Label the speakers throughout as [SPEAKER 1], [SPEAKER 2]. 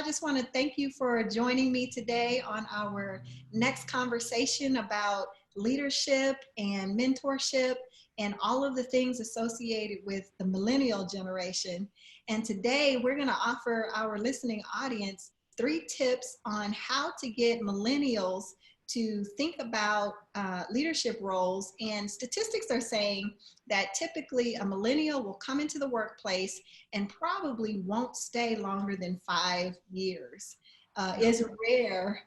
[SPEAKER 1] just want to thank you for joining me today on our next conversation about leadership and mentorship and all of the things associated with the millennial generation. And today we're going to offer our listening audience 3 tips on how to get millennials to think about leadership roles. And statistics are saying that typically a millennial will come into the workplace and probably won't stay longer than 5 years. It's rare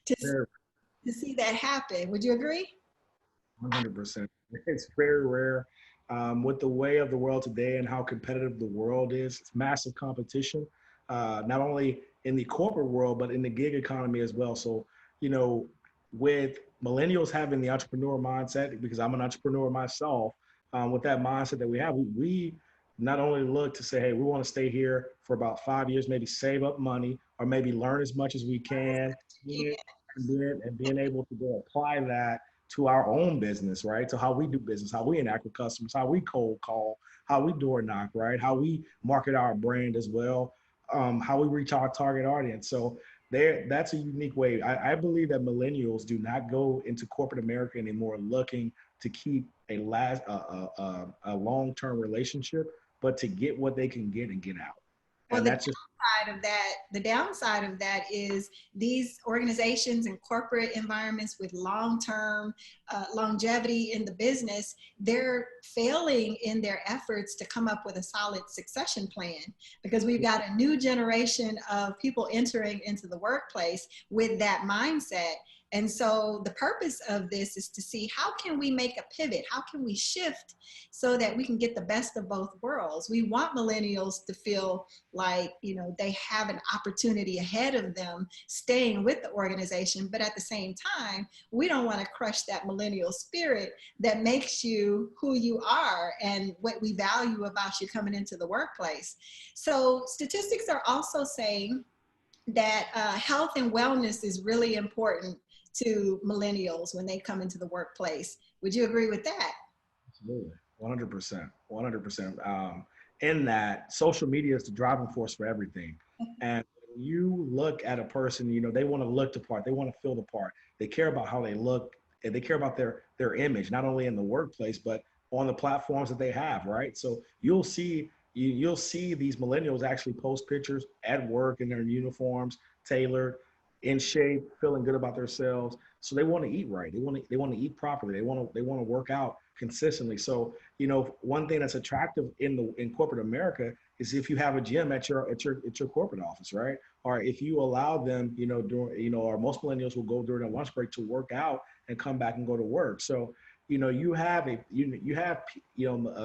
[SPEAKER 1] to, to see that happen. Would you agree?
[SPEAKER 2] 100%. It's very rare. With the way of the world today and how competitive the world is, it's massive competition, not only in the corporate world, but in the gig economy as well. So, with millennials having the entrepreneurial mindset, because I'm an entrepreneur myself, with that mindset that we have, we not only look to say, hey, we want to stay here for about 5 years, maybe save up money, or maybe learn as much as we can, and being able to go apply that to our own business, right? To how we do business, how we interact with customers, how we cold call, how we door knock, right? How we market our brand as well, how we reach our target audience. So that's a unique way. I believe that millennials do not go into corporate America anymore looking to keep a long-term relationship, but to get what they can get and get out.
[SPEAKER 1] Well, the downside of that is these organizations and corporate environments with long-term longevity in the business, they're failing in their efforts to come up with a solid succession plan, because we've got a new generation of people entering into the workplace with that mindset. And so the purpose of this is to see how can we make a pivot? How can we shift so that we can get the best of both worlds? We want millennials to feel like, they have an opportunity ahead of them staying with the organization. But at the same time, we don't want to crush that millennial spirit that makes you who you are and what we value about you coming into the workplace. So statistics are also saying that health and wellness is really important to millennials when they come into the workplace. Would you agree with that?
[SPEAKER 2] Absolutely, 100%. In that, social media is the driving force for everything. And when you look at a person, they want to look the part, they want to feel the part. They care about how they look, and they care about their image, not only in the workplace, but on the platforms that they have, right? So you'll see these millennials actually post pictures at work in their uniforms, tailored, in shape, feeling good about themselves. So they want to eat right. They want to eat properly. They want to work out consistently. So, one thing that's attractive in corporate America is if you have a gym at your corporate office, right? Or if you allow them, or most millennials will go during a lunch break to work out and come back and go to work. So, you have a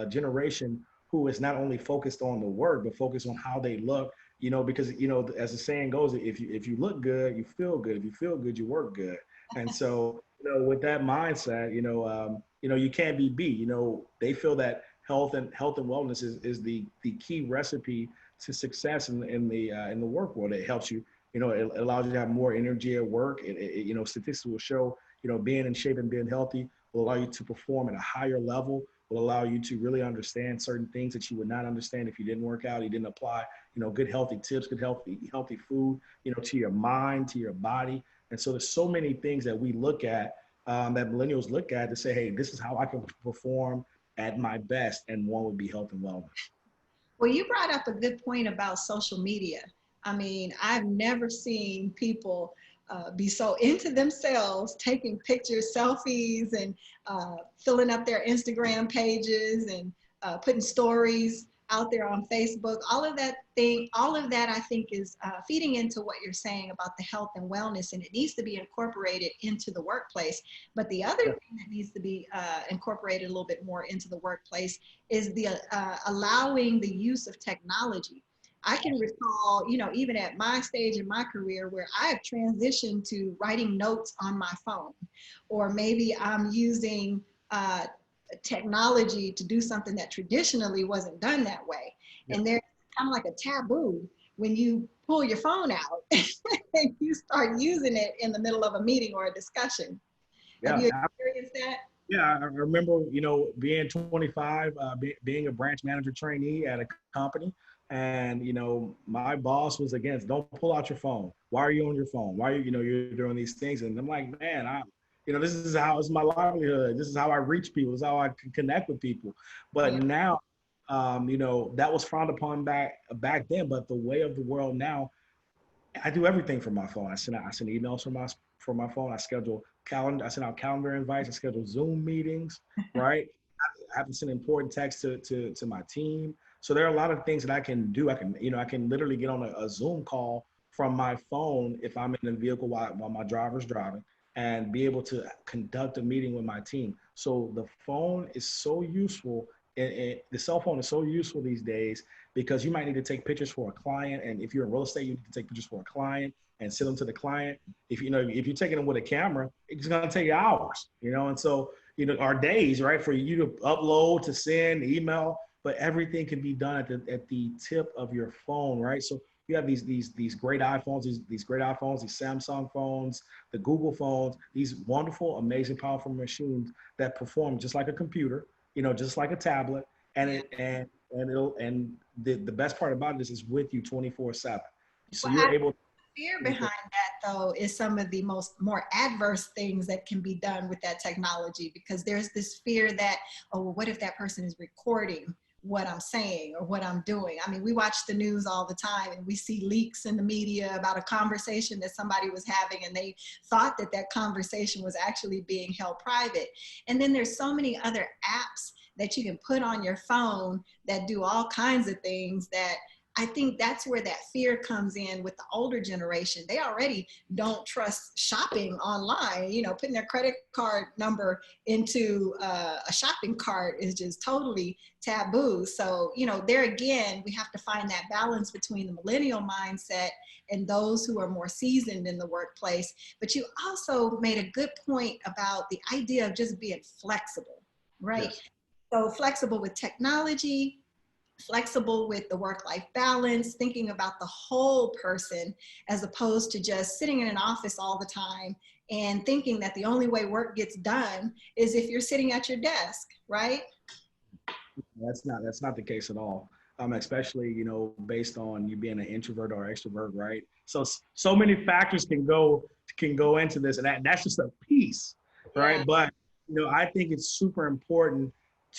[SPEAKER 2] generation who is not only focused on the work, but focused on how they look, because, as the saying goes, if you look good, you feel good. If you feel good, you work good. And so, with that mindset, you can't be beat. They feel that health and wellness is the key recipe to success in the work world. It helps you, it allows you to have more energy at work. Statistics will show, being in shape and being healthy will allow you to perform at a higher level, will allow you to really understand certain things that you would not understand if you didn't work out, you didn't apply, good healthy tips, good healthy food, to your mind, to your body. And so there's so many things that we look at, that millennials look at to say, hey, this is how I can perform at my best. And one would be health and wellness.
[SPEAKER 1] Well, you brought up a good point about social media. I mean, I've never seen people be so into themselves, taking pictures, selfies, and filling up their Instagram pages and putting stories out there on Facebook. All of that I think is feeding into what you're saying about the health and wellness, and it needs to be incorporated into the workplace. But the other thing that needs to be incorporated a little bit more into the workplace is the allowing the use of technology. I can recall, even at my stage in my career where I've transitioned to writing notes on my phone, or maybe I'm using technology to do something that traditionally wasn't done that way. Yeah. And there's kind of like a taboo when you pull your phone out and you start using it in the middle of a meeting or a discussion. Yeah. Have you experienced that?
[SPEAKER 2] Yeah, I remember, being 25, being a branch manager trainee at a company. And, my boss was against, don't pull out your phone. Why are you on your phone? Why are you, you're doing these things? And I'm like, man, this is how it's my livelihood. This is how I reach people. This is how I can connect with people. But
[SPEAKER 1] Yeah.
[SPEAKER 2] now, that was frowned upon back then. But the way of the world now, I do everything from my phone. I send emails from my phone. I send out calendar invites. I schedule Zoom meetings, right? I have to send important texts to my team. So there are a lot of things that I can do. I can literally get on a Zoom call from my phone if I'm in the vehicle while my driver's driving, and be able to conduct a meeting with my team. So the phone is so useful. And the cell phone is so useful these days, because you might need to take pictures for a client. And if you're in real estate, you need to take pictures for a client and send them to the client. If you're taking them with a camera, it's going to take hours, and so, our days, right, for you to upload, to send, email, but everything can be done at the tip of your phone, right? So you have these great iPhones, these great iPhones, these Samsung phones, the Google phones, these wonderful, amazing, powerful machines that perform just like a computer, just like a tablet, and
[SPEAKER 1] Yeah.
[SPEAKER 2] the best part about this is with you 24/7. So
[SPEAKER 1] Well,
[SPEAKER 2] you're able to.
[SPEAKER 1] fear behind that though is some of the more adverse things that can be done with that technology, because there's this fear that, oh, well, what if that person is recording what I'm saying or what I'm doing? I mean, we watch the news all the time and we see leaks in the media about a conversation that somebody was having, and they thought that that conversation was actually being held private. And then there's so many other apps that you can put on your phone that do all kinds of things that I think that's where that fear comes in with the older generation. They already don't trust shopping online. Putting their credit card number into a shopping cart is just totally taboo. So, there again, we have to find that balance between the millennial mindset and those who are more seasoned in the workplace. But you also made a good point about the idea of just being flexible, right?
[SPEAKER 2] Yes.
[SPEAKER 1] So flexible with technology, flexible with the work-life balance, thinking about the whole person, as opposed to just sitting in an office all the time and thinking that the only way work gets done is if you're sitting at your desk, right?
[SPEAKER 2] That's not the case at all. Especially, based on you being an introvert or extrovert, right? So many factors can go into this, and that's just a piece,
[SPEAKER 1] Yeah.
[SPEAKER 2] right? But I think it's super important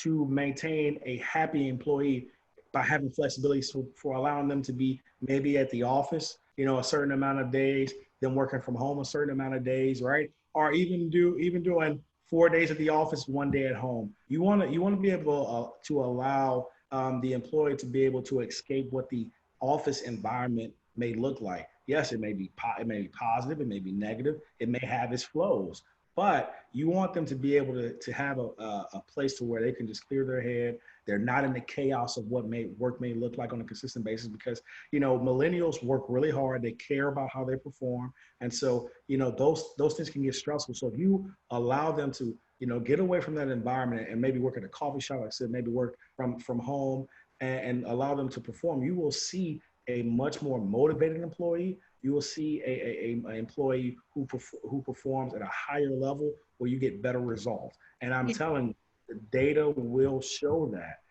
[SPEAKER 2] to maintain a happy employee by having flexibility, for allowing them to be maybe at the office, a certain amount of days, then working from home a certain amount of days, right? Or even doing 4 days at the office, 1 day at home. You want to be able to allow the employee to be able to escape what the office environment may look like. Yes, it may be positive, it may be negative, it may have its flows, but you want them to be able to have a place to where they can just clear their head. They're not in the chaos of what work may look like on a consistent basis, because millennials work really hard. They care about how they perform, and so those things can get stressful. So if you allow them to get away from that environment and maybe work at a coffee shop, like I said, maybe work from home, and allow them to perform, you will see a much more motivated employee. You will see a employee who performs at a higher level, where you get better results. And I'm
[SPEAKER 1] Yeah.
[SPEAKER 2] telling you, the data will show that.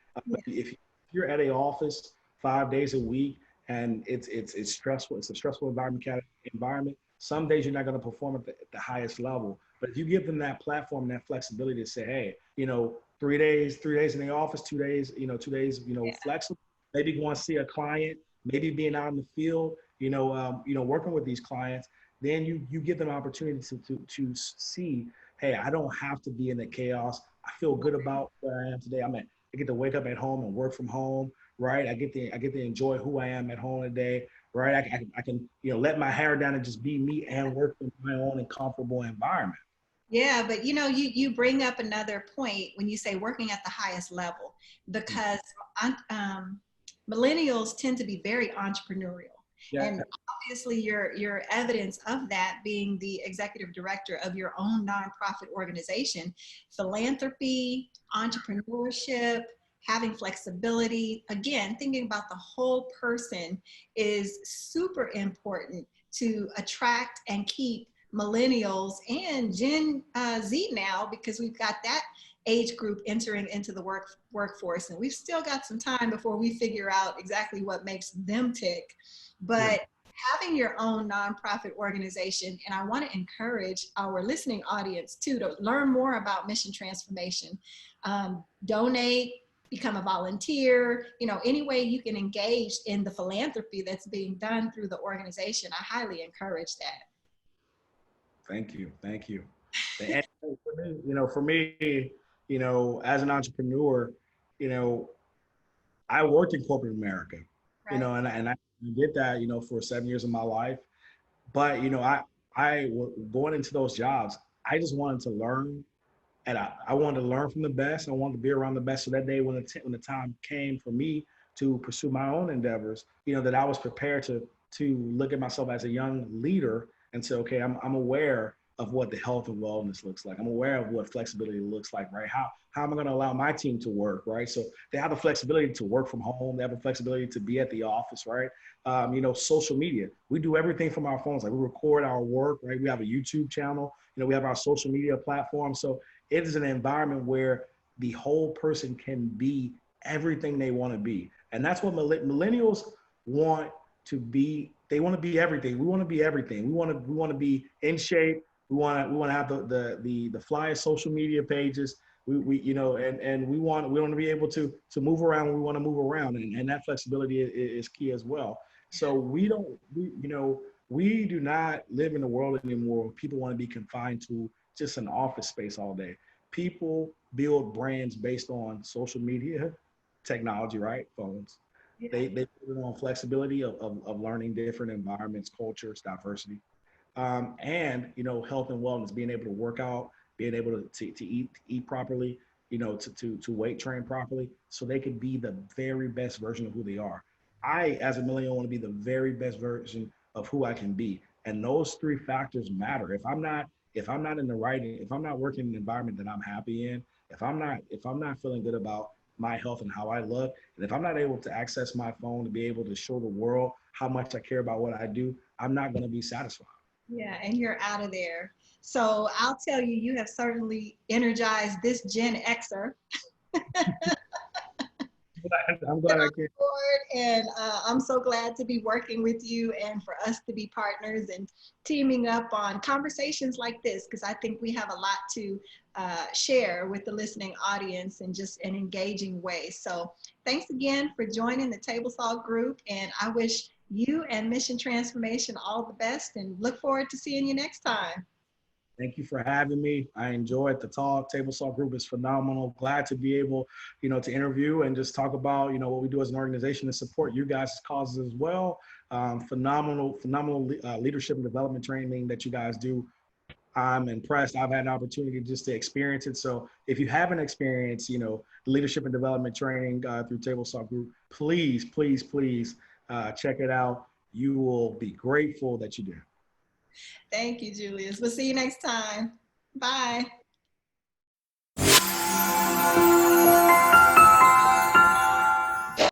[SPEAKER 2] If you're at a office 5 days a week, and it's stressful, it's a stressful environment. Some days you're not going to perform at the highest level. But if you give them that platform and that flexibility to say, hey, 3 days in the office, 2 days, 2 days,
[SPEAKER 1] Yeah.
[SPEAKER 2] flexible, maybe going to see a client, maybe being out in the field, working with these clients, then you give them an opportunity to see, hey, I don't have to be in the chaos. I feel good about where I am today. I get to wake up at home and work from home, right? I get to enjoy who I am at home today, right? I can let my hair down and just be me and work in my own and comfortable environment.
[SPEAKER 1] Yeah, but you bring up another point when you say working at the highest level, because millennials tend to be very entrepreneurial.
[SPEAKER 2] Yeah.
[SPEAKER 1] And obviously your evidence of that being the executive director of your own nonprofit organization. Philanthropy, entrepreneurship, having flexibility, again, thinking about the whole person is super important to attract and keep millennials and Gen Z now, because we've got that age group entering into the workforce. And we've still got some time before we figure out exactly what makes them tick. But having your own nonprofit organization, and I want to encourage our listening audience too to learn more about mission transformation. Donate, become a volunteer, any way you can engage in the philanthropy that's being done through the organization. I highly encourage that.
[SPEAKER 2] Thank you. Thank you. And for me, as an entrepreneur, I worked in corporate America,
[SPEAKER 1] Right.
[SPEAKER 2] and I did that, for 7 years of my life. But, I going into those jobs, I just wanted to learn, and I wanted to learn from the best. I wanted to be around the best. So that day when the time came for me to pursue my own endeavors, that I was prepared to look at myself as a young leader and say, okay, I'm aware of what the health and wellness looks like. I'm aware of what flexibility looks like, right? How am I going to allow my team to work, right? So they have the flexibility to work from home. They have the flexibility to be at the office, right? Social media. We do everything from our phones. Like, we record our work, right? We have a YouTube channel. We have our social media platform. So it is an environment where the whole person can be everything they want to be. And that's what millennials want to be. They want to be everything. We want to be everything. We want to be in shape. We want to have the flyest social media pages. And we want to be able to move around when we want to move around, and that flexibility is key as well. So we do not live in a world anymore where people want to be confined to just an office space all day. People build brands based on social media, technology, right? Phones. Yeah. They put it on flexibility of learning different environments, cultures, diversity. And health and wellness, being able to work out, being able to eat properly, to weight train properly, so they can be the very best version of who they are. I, as a millennial, want to be the very best version of who I can be, and those three factors matter. If I'm not working in an environment that I'm happy in, if I'm not feeling good about my health and how I look, and if I'm not able to access my phone to be able to show the world how much I care about what I do, I'm not going to be satisfied.
[SPEAKER 1] Yeah, and you're out of there. So I'll tell you, you have certainly energized this Gen Xer.
[SPEAKER 2] I'm glad I can.
[SPEAKER 1] And I'm so glad to be working with you and for us to be partners and teaming up on conversations like this, because I think we have a lot to share with the listening audience in just an engaging way. So thanks again for joining the Table Salt Group, and I wish you and Mission Transformation all the best, and look forward to seeing you next time.
[SPEAKER 2] Thank you for having me. I enjoyed the talk. Table Salt Group is phenomenal. Glad to be able, to interview and just talk about, what we do as an organization to support you guys' causes as well. Phenomenal leadership and development training that you guys do. I'm impressed. I've had an opportunity just to experience it. So if you haven't experienced, leadership and development training through Table Salt Group, please, please, please check it out. You will be grateful that you did.
[SPEAKER 1] Thank you, Julius. We'll see you next time. Bye.